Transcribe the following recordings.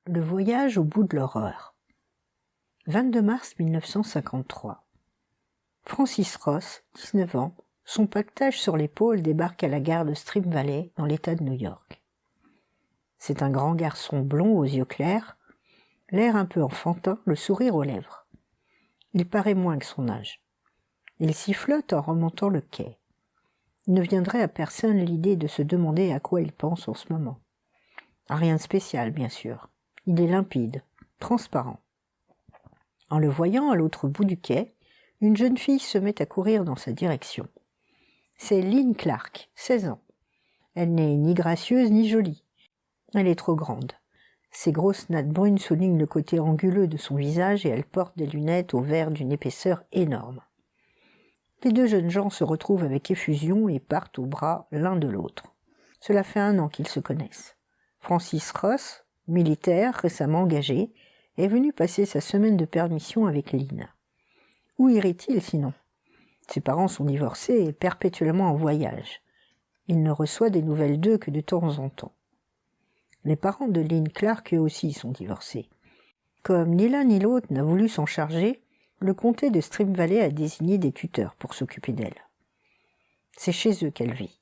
Le voyage au bout de l'horreur. 22 mars 1953. Francis Ross, 19 ans, son paquetage sur l'épaule débarque à la gare de Stream Valley, dans l'État de New York. C'est un grand garçon blond aux yeux clairs, l'air un peu enfantin, le sourire aux lèvres. Il paraît moins que son âge. Il sifflote en remontant le quai. Il ne viendrait à personne l'idée de se demander à quoi il pense en ce moment. À rien de spécial, bien sûr. Il est limpide, transparent. En le voyant à l'autre bout du quai, une jeune fille se met à courir dans sa direction. C'est Lynn Clark, 16 ans. Elle n'est ni gracieuse ni jolie. Elle est trop grande. Ses grosses nattes brunes soulignent le côté anguleux de son visage et elle porte des lunettes aux verres d'une épaisseur énorme. Les deux jeunes gens se retrouvent avec effusion et partent au bras l'un de l'autre. Cela fait 1 an qu'ils se connaissent. Francis Ross, militaire récemment engagé, est venu passer sa semaine de permission avec Lynn. Où irait-il sinon? Ses parents sont divorcés et perpétuellement en voyage. Il ne reçoit des nouvelles d'eux que de temps en temps. Les parents de Lynn Clark eux aussi sont divorcés. Comme ni l'un ni l'autre n'a voulu s'en charger, le comté de Stream Valley a désigné des tuteurs pour s'occuper d'elle. C'est chez eux qu'elle vit.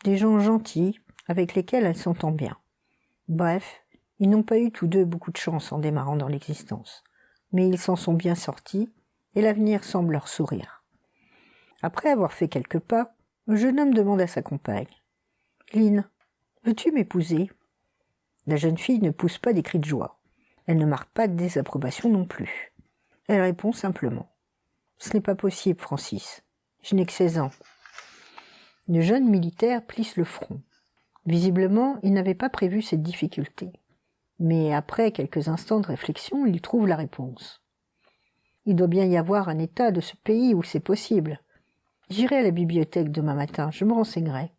Des gens gentils, avec lesquels elle s'entend bien. Bref, ils n'ont pas eu tous deux beaucoup de chance en démarrant dans l'existence, mais ils s'en sont bien sortis, et l'avenir semble leur sourire. Après avoir fait quelques pas, le jeune homme demande à sa compagne. « Lynn, veux-tu m'épouser ?» La jeune fille ne pousse pas des cris de joie. Elle ne marque pas de désapprobation non plus. Elle répond simplement. « Ce n'est pas possible, Francis. Je n'ai que 16 ans. » Le jeune militaire plisse le front. Visiblement, il n'avait pas prévu cette difficulté. Mais après quelques instants de réflexion, il trouve la réponse. Il doit bien y avoir un état de ce pays où c'est possible. J'irai à la bibliothèque demain matin, je me renseignerai.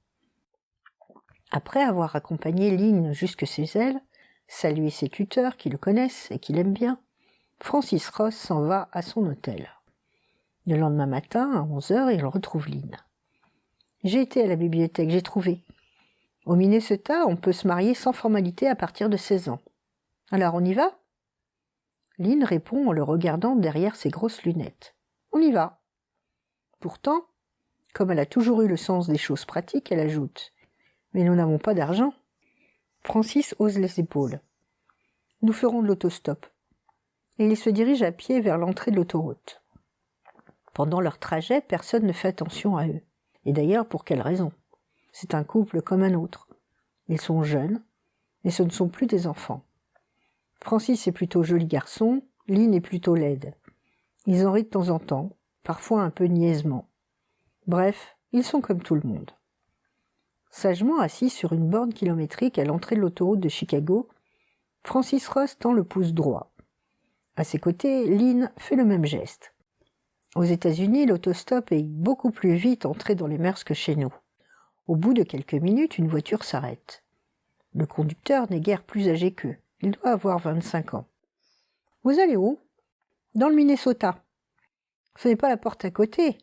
Après avoir accompagné Lynn jusque chez elle, salué ses tuteurs qui le connaissent et qui l'aiment bien, Francis Ross s'en va à son hôtel. Le lendemain matin, à 11h, il retrouve Lynn. « J'ai été à la bibliothèque, j'ai trouvé. Au Minnesota, on peut se marier sans formalité à partir de 16 ans. Alors on y va ?» Lynn répond en le regardant derrière ses grosses lunettes. « On y va. » Pourtant, comme elle a toujours eu le sens des choses pratiques, elle ajoute « Mais nous n'avons pas d'argent. » Francis hausse les épaules. « Nous ferons de l'autostop. » Et il se dirige à pied vers l'entrée de l'autoroute. Pendant leur trajet, personne ne fait attention à eux. Et d'ailleurs, pour quelle raison? C'est un couple comme un autre. Ils sont jeunes, mais ce ne sont plus des enfants. Francis est plutôt joli garçon, Lynn est plutôt laide. Ils en rient de temps en temps, parfois un peu niaisement. Bref, ils sont comme tout le monde. Sagement assis sur une borne kilométrique à l'entrée de l'autoroute de Chicago, Francis Ross tend le pouce droit. À ses côtés, Lynn fait le même geste. Aux États-Unis, l'autostop est beaucoup plus vite entré dans les mœurs que chez nous. Au bout de quelques minutes, une voiture s'arrête. Le conducteur n'est guère plus âgé qu'eux. Il doit avoir 25 ans. « Vous allez où ?»« Dans le Minnesota. »« Ce n'est pas la porte à côté.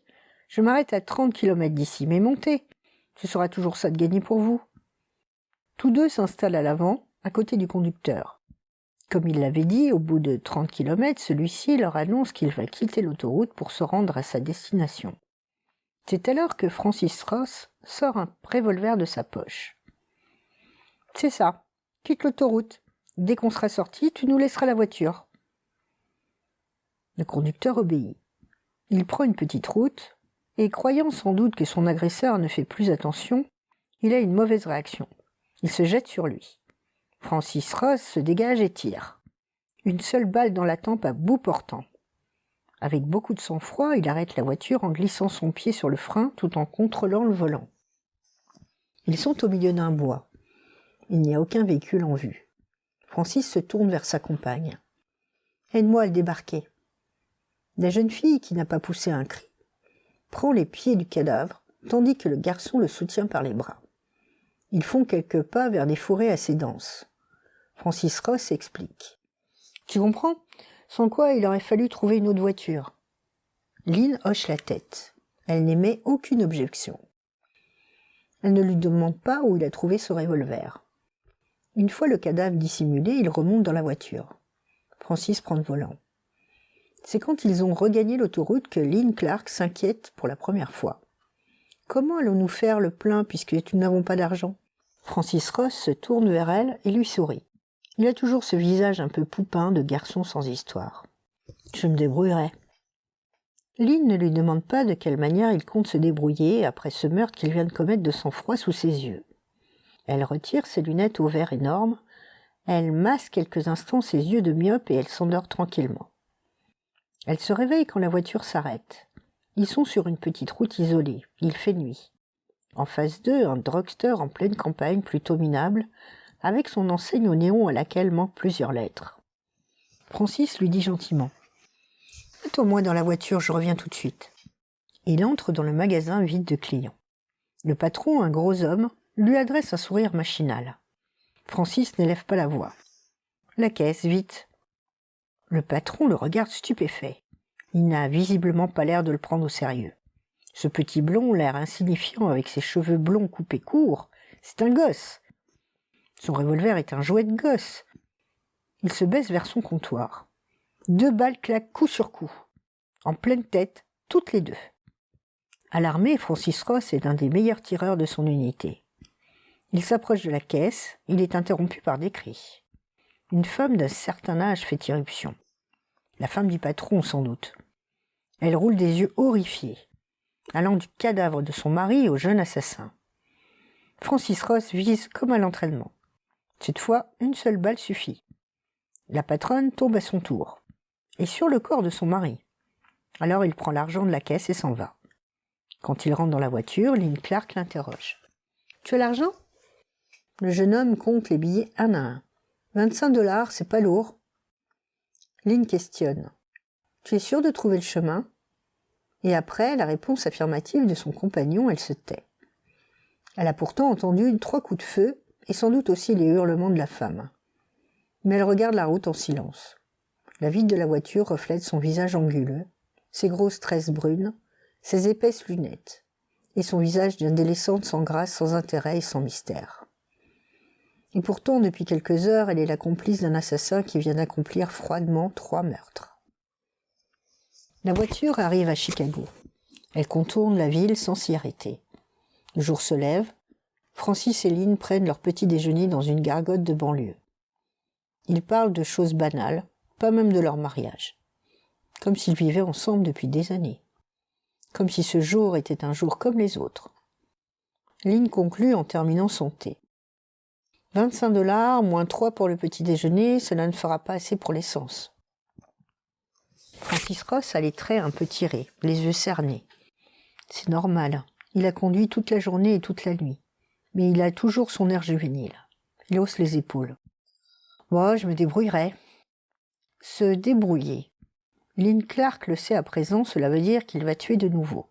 Je m'arrête à 30 km d'ici, mais montez. Ce sera toujours ça de gagner pour vous. » Tous deux s'installent à l'avant, à côté du conducteur. Comme il l'avait dit, au bout de 30 km, celui-ci leur annonce qu'il va quitter l'autoroute pour se rendre à sa destination. C'est alors que Francis Ross sort un revolver de sa poche. « C'est ça, quitte l'autoroute. Dès qu'on sera sorti, tu nous laisseras la voiture. » Le conducteur obéit. Il prend une petite route, et croyant sans doute que son agresseur ne fait plus attention, il a une mauvaise réaction. Il se jette sur lui. Francis Ross se dégage et tire. Une seule balle dans la tempe à bout portant. Avec beaucoup de sang-froid, il arrête la voiture en glissant son pied sur le frein tout en contrôlant le volant. Ils sont au milieu d'un bois. Il n'y a aucun véhicule en vue. Francis se tourne vers sa compagne. « Aide-moi à le débarquer. » La jeune fille, qui n'a pas poussé un cri, prend les pieds du cadavre, tandis que le garçon le soutient par les bras. Ils font quelques pas vers des forêts assez denses. Francis Ross explique. « Tu comprends ? Sans quoi il aurait fallu trouver une autre voiture. » Lynn hoche la tête. Elle n'émet aucune objection. Elle ne lui demande pas où il a trouvé ce revolver. Une fois le cadavre dissimulé, ils remontent dans la voiture. Francis prend le volant. C'est quand ils ont regagné l'autoroute que Lynn Clark s'inquiète pour la première fois. « Comment allons-nous faire le plein puisque nous n'avons pas d'argent ?» Francis Ross se tourne vers elle et lui sourit. Il a toujours ce visage un peu poupin de garçon sans histoire. « Je me débrouillerai. » Lynn ne lui demande pas de quelle manière il compte se débrouiller après ce meurtre qu'il vient de commettre de sang-froid sous ses yeux. Elle retire ses lunettes aux verres énormes, elle masse quelques instants ses yeux de myope et elle s'endort tranquillement. Elle se réveille quand la voiture s'arrête. Ils sont sur une petite route isolée, il fait nuit. En face d'eux, un drugstore en pleine campagne plutôt minable, avec son enseigne au néon à laquelle manquent plusieurs lettres. Francis lui dit gentiment « Attends-moi dans la voiture, je reviens tout de suite. » Il entre dans le magasin vide de clients. Le patron, un gros homme, lui adresse un sourire machinal. Francis n'élève pas la voix. « La caisse, vite !» Le patron le regarde stupéfait. Il n'a visiblement pas l'air de le prendre au sérieux. Ce petit blond, l'air insignifiant avec ses cheveux blonds coupés courts, c'est un gosse. Son revolver est un jouet de gosse. Il se baisse vers son comptoir. 2 balles claquent coup sur coup, en pleine tête, toutes les 2. Alarmé, Francis Ross est l'un des meilleurs tireurs de son unité. Il s'approche de la caisse, il est interrompu par des cris. Une femme d'un certain âge fait irruption. La femme du patron, sans doute. Elle roule des yeux horrifiés, allant du cadavre de son mari au jeune assassin. Francis Ross vise comme à l'entraînement. Cette fois, une seule balle suffit. La patronne tombe à son tour, et sur le corps de son mari. Alors il prend l'argent de la caisse et s'en va. Quand il rentre dans la voiture, Lynn Clark l'interroge. « Tu as l'argent ?» Le jeune homme compte les billets un à un. 25 $, c'est pas lourd. Lynn questionne. « Tu es sûr de trouver le chemin ?» Et après la réponse affirmative de son compagnon, elle se tait. Elle a pourtant entendu 3 coups de feu et sans doute aussi les hurlements de la femme. Mais elle regarde la route en silence. La vitre de la voiture reflète son visage anguleux, ses grosses tresses brunes, ses épaisses lunettes, et son visage d'adolescente sans grâce, sans intérêt et sans mystère. Et pourtant, depuis quelques heures, elle est la complice d'un assassin qui vient d'accomplir froidement 3 meurtres. La voiture arrive à Chicago. Elle contourne la ville sans s'y arrêter. Le jour se lève. Francis et Lynn prennent leur petit déjeuner dans une gargote de banlieue. Ils parlent de choses banales, pas même de leur mariage. Comme s'ils vivaient ensemble depuis des années. Comme si ce jour était un jour comme les autres. Lynn conclut en terminant son thé. 25 $, moins 3 pour le petit déjeuner, cela ne fera pas assez pour l'essence. Francis Ross a les traits un peu tirés, les yeux cernés. C'est normal, il a conduit toute la journée et toute la nuit. Mais il a toujours son air juvénile. Il hausse les épaules. Moi, je me débrouillerai. Se débrouiller. Lynn Clark le sait à présent, cela veut dire qu'il va tuer de nouveau.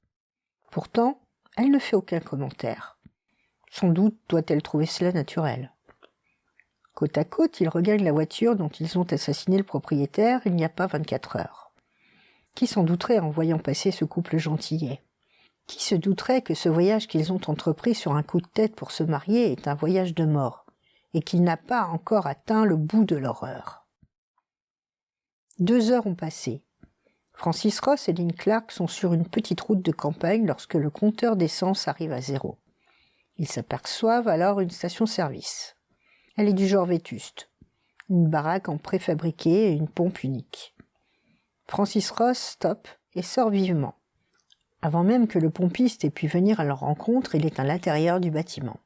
Pourtant, elle ne fait aucun commentaire. Sans doute doit-elle trouver cela naturel. Côte à côte, ils regagnent la voiture dont ils ont assassiné le propriétaire il n'y a pas 24 heures. Qui s'en douterait en voyant passer ce couple gentillet ? Qui se douterait que ce voyage qu'ils ont entrepris sur un coup de tête pour se marier est un voyage de mort, et qu'il n'a pas encore atteint le bout de l'horreur ? 2 heures ont passé. Francis Ross et Lynn Clark sont sur une petite route de campagne lorsque le compteur d'essence arrive à 0. Ils s'aperçoivent alors une station-service. Elle est du genre vétuste. Une baraque en préfabriqué et une pompe unique. Francis Ross stoppe et sort vivement. Avant même que le pompiste ait pu venir à leur rencontre, il est à l'intérieur du bâtiment.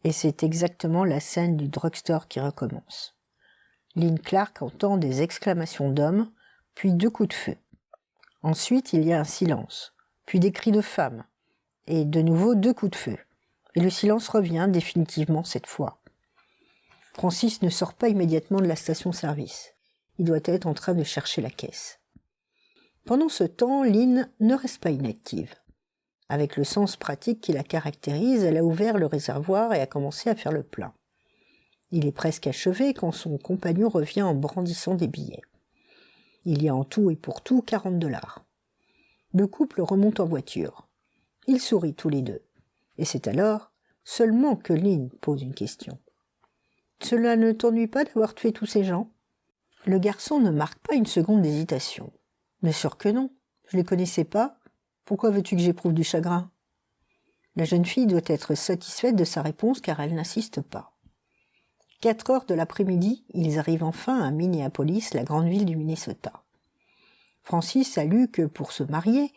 Et c'est exactement la scène du drugstore qui recommence. Lynn Clark entend des exclamations d'hommes, puis 2 coups de feu. Ensuite, il y a un silence, puis des cris de femmes, et de nouveau 2 coups de feu. Et le silence revient définitivement cette fois. Francis ne sort pas immédiatement de la station-service. Il doit être en train de chercher la caisse. Pendant ce temps, Lynn ne reste pas inactive. Avec le sens pratique qui la caractérise, elle a ouvert le réservoir et a commencé à faire le plein. Il est presque achevé quand son compagnon revient en brandissant des billets. Il y a en tout et pour tout 40 $. Le couple remonte en voiture. Ils sourient tous les deux. Et c'est alors seulement que Lynn pose une question. Cela ne t'ennuie pas d'avoir tué tous ces gens ?» Le garçon ne marque pas une seconde d'hésitation. « Bien sûr que non. Je les connaissais pas. Pourquoi veux-tu que j'éprouve du chagrin ?» La jeune fille doit être satisfaite de sa réponse car elle n'insiste pas. 4 heures de l'après-midi, ils arrivent enfin à Minneapolis, la grande ville du Minnesota. Francis a lu que pour se marier,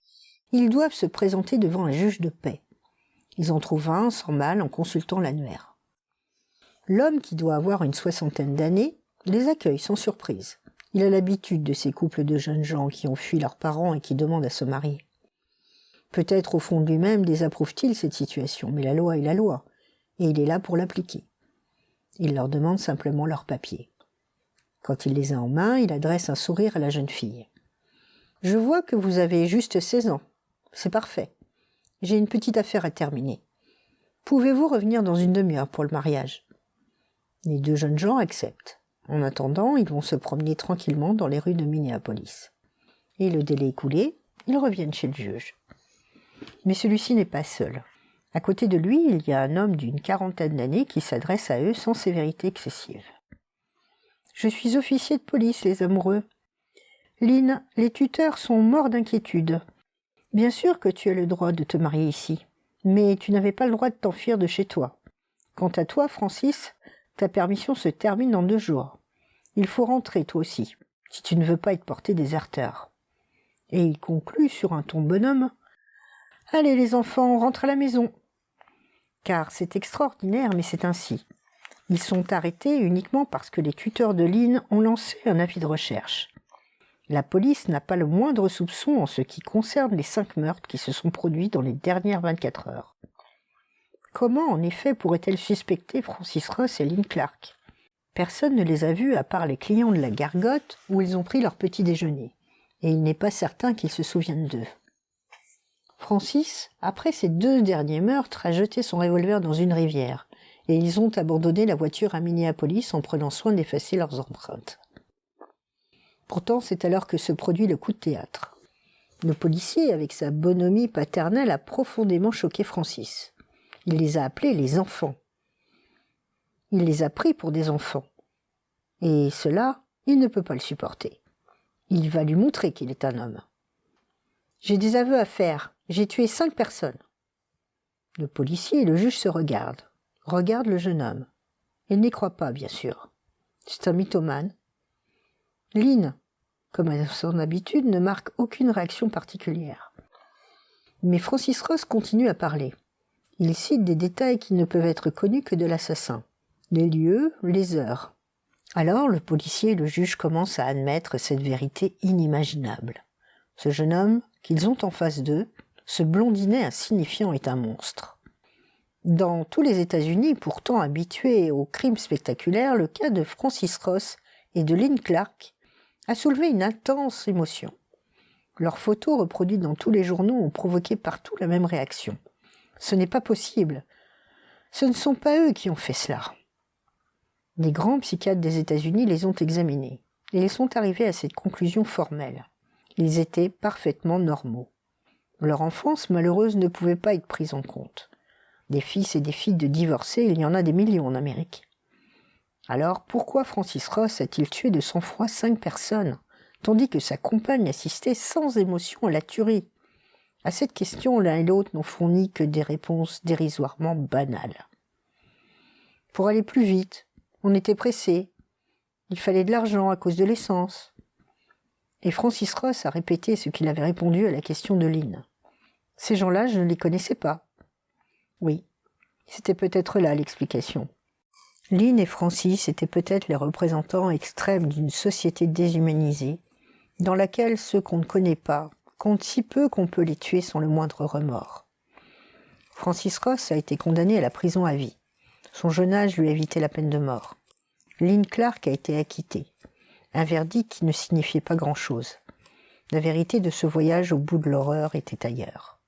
ils doivent se présenter devant un juge de paix. Ils en trouvent un sans mal en consultant l'annuaire. L'homme, qui doit avoir une 60aine d'années, les accueille sans surprise. Il a l'habitude de ces couples de jeunes gens qui ont fui leurs parents et qui demandent à se marier. Peut-être au fond de lui-même désapprouve-t-il cette situation, mais la loi est la loi, et il est là pour l'appliquer. Il leur demande simplement leurs papiers. Quand il les a en main, il adresse un sourire à la jeune fille. « Je vois que vous avez juste 16 ans. C'est parfait. J'ai une petite affaire à terminer. Pouvez-vous revenir dans une demi-heure pour le mariage ?» Les 2 jeunes gens acceptent. En attendant, ils vont se promener tranquillement dans les rues de Minneapolis. Et le délai écoulé, ils reviennent chez le juge. Mais celui-ci n'est pas seul. À côté de lui, il y a un homme d'une 40aine d'années qui s'adresse à eux sans sévérité excessive. « Je suis officier de police, les amoureux. Lynn, les tuteurs sont morts d'inquiétude. Bien sûr que tu as le droit de te marier ici, mais tu n'avais pas le droit de t'enfuir de chez toi. Quant à toi, Francis, ta permission se termine dans 2 jours. Il faut rentrer, toi aussi, si tu ne veux pas être porté déserteur. » Et il conclut sur un ton bonhomme. « Allez les enfants, on rentre à la maison. » Car c'est extraordinaire, mais c'est ainsi. Ils sont arrêtés uniquement parce que les tuteurs de Lynn ont lancé un avis de recherche. La police n'a pas le moindre soupçon en ce qui concerne les 5 meurtres qui se sont produits dans les dernières 24 heures. Comment, en effet, pourrait-elle suspecter Francis Ross et Lynn Clark ? Personne ne les a vus à part les clients de la Gargote où ils ont pris leur petit déjeuner, et il n'est pas certain qu'ils se souviennent d'eux. Francis, après ces 2 derniers meurtres, a jeté son revolver dans une rivière, et ils ont abandonné la voiture à Minneapolis en prenant soin d'effacer leurs empreintes. Pourtant, c'est alors que se produit le coup de théâtre. Le policier, avec sa bonhomie paternelle, a profondément choqué Francis. Il les a appelés les enfants. Il les a pris pour des enfants. Et cela, il ne peut pas le supporter. Il va lui montrer qu'il est un homme. « J'ai des aveux à faire. J'ai tué 5 personnes. » Le policier et le juge se regardent le jeune homme. Il n'y croit pas, bien sûr. C'est un mythomane. Lynn, comme à son habitude, ne marque aucune réaction particulière. Mais Francis Ross continue à parler. Il cite des détails qui ne peuvent être connus que de l'assassin. Les lieux, les heures. Alors le policier et le juge commencent à admettre cette vérité inimaginable. Ce jeune homme qu'ils ont en face d'eux, ce blondinet insignifiant est un monstre. Dans tous les États-Unis, pourtant habitués aux crimes spectaculaires, le cas de Francis Ross et de Lynn Clark a soulevé une intense émotion. Leurs photos reproduites dans tous les journaux ont provoqué partout la même réaction. Ce n'est pas possible. Ce ne sont pas eux qui ont fait cela. Les grands psychiatres des États-Unis les ont examinés et ils sont arrivés à cette conclusion formelle. Ils étaient parfaitement normaux. Leur enfance malheureuse ne pouvait pas être prise en compte. Des fils et des filles de divorcés, il y en a des millions en Amérique. Alors pourquoi Francis Ross a-t-il tué de sang-froid 5 personnes, tandis que sa compagne assistait sans émotion à la tuerie ? À cette question, l'un et l'autre n'ont fourni que des réponses dérisoirement banales. Pour aller plus vite, on était pressé. Il fallait de l'argent à cause de l'essence. Et Francis Ross a répété ce qu'il avait répondu à la question de Lynn. Ces gens-là, je ne les connaissais pas. Oui, c'était peut-être là l'explication. Lynn et Francis étaient peut-être les représentants extrêmes d'une société déshumanisée, dans laquelle ceux qu'on ne connaît pas comptent si peu qu'on peut les tuer sans le moindre remords. Francis Ross a été condamné à la prison à vie. Son jeune âge lui a évité la peine de mort. Lynn Clark a été acquittée. Un verdict qui ne signifiait pas grand-chose. La vérité de ce voyage au bout de l'horreur était ailleurs.